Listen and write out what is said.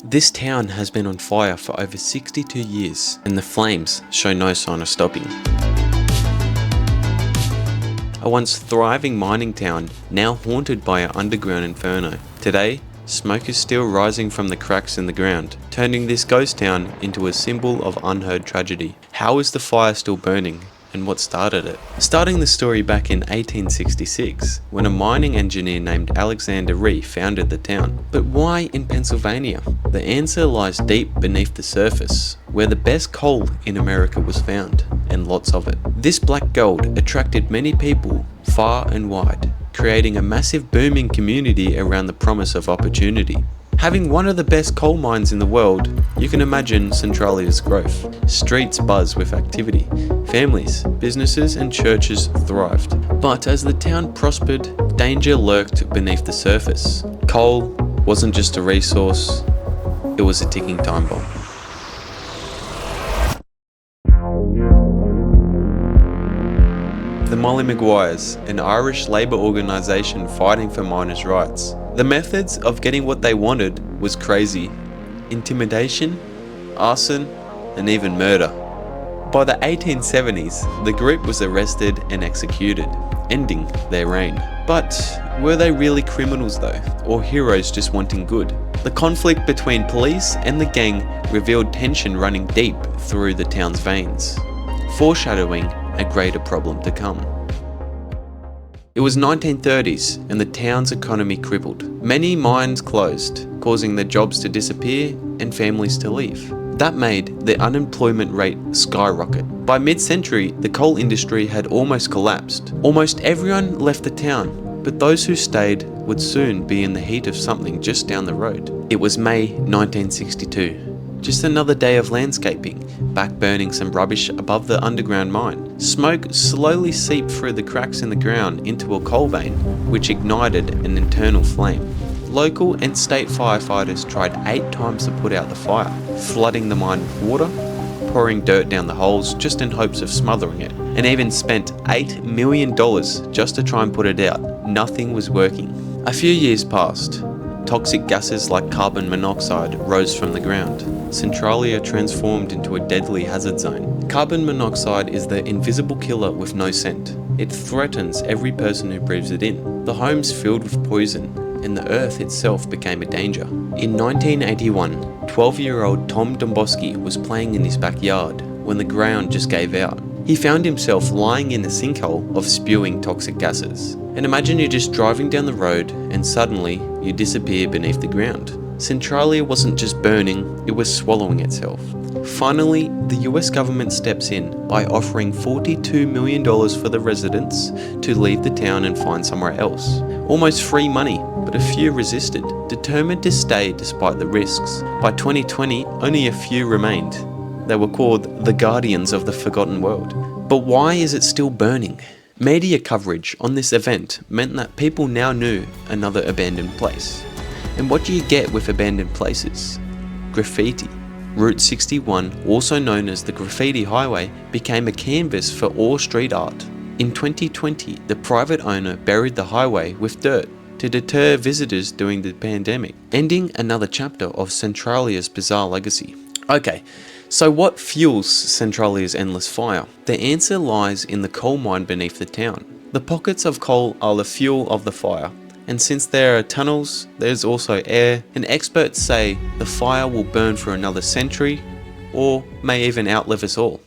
This town has been on fire for over 62 years, and the flames show no sign of stopping. A once thriving mining town, now haunted by an underground inferno. Today, smoke is still rising from the cracks in the ground, turning this ghost town into a symbol of unheard tragedy. How is the fire still burning? And what started it? Starting the story back in 1866, when a mining engineer named Alexander Ree founded the town. But why in Pennsylvania? The answer lies deep beneath the surface, where the best coal in America was found, and lots of it. This black gold attracted many people far and wide, creating a massive booming community around the promise of opportunity. Having one of the best coal mines in the world, you can imagine Centralia's growth. Streets buzz with activity. Families, businesses and churches thrived. But as the town prospered, danger lurked beneath the surface. Coal wasn't just a resource, it was a ticking time bomb. The Molly Maguires, an Irish labour organisation fighting for miners' rights. The methods of getting what they wanted was crazy. Intimidation, arson, and even murder. By the 1870s, the group was arrested and executed, ending their reign. But were they really criminals though, or heroes just wanting good? The conflict between police and the gang revealed tension running deep through the town's veins, foreshadowing a greater problem to come. It was 1930s and the town's economy crippled. Many mines closed, causing their jobs to disappear and families to leave. That made the unemployment rate skyrocket. By mid-century, the coal industry had almost collapsed. Almost everyone left the town, but those who stayed would soon be in the heat of something just down the road. It was May 1962. Just another day of landscaping, back burning some rubbish above the underground mine. Smoke slowly seeped through the cracks in the ground into a coal vein, which ignited an internal flame. Local and state firefighters tried 8 times to put out the fire, flooding the mine with water, pouring dirt down the holes just in hopes of smothering it, and even spent $8 million just to try and put it out. Nothing was working. A few years passed. Toxic gases like carbon monoxide rose from the ground. Centralia transformed into a deadly hazard zone. Carbon monoxide is the invisible killer with no scent. It threatens every person who breathes it in. The homes filled with poison, and the earth itself became a danger. In 1981, 12-year-old Tom Domboski was playing in his backyard when the ground just gave out. He found himself lying in a sinkhole of spewing toxic gases. And imagine you're just driving down the road and suddenly you disappear beneath the ground. Centralia wasn't just burning, it was swallowing itself. Finally, the US government steps in by offering $42 million for the residents to leave the town and find somewhere else. Almost free money, but a few resisted, determined to stay despite the risks. By 2020, only a few remained. They were called the Guardians of the Forgotten World. But why is it still burning? Media coverage on this event meant that people now knew another abandoned place. And what do you get with abandoned places? Graffiti. Route 61, also known as the Graffiti Highway, became a canvas for all street art. In 2020, the private owner buried the highway with dirt to deter visitors during the pandemic, ending another chapter of Centralia's bizarre legacy. Okay, so what fuels Centralia's endless fire? The answer lies in the coal mine beneath the town. The pockets of coal are the fuel of the fire, and since there are tunnels, there's also air, and experts say the fire will burn for another century, or may even outlive us all.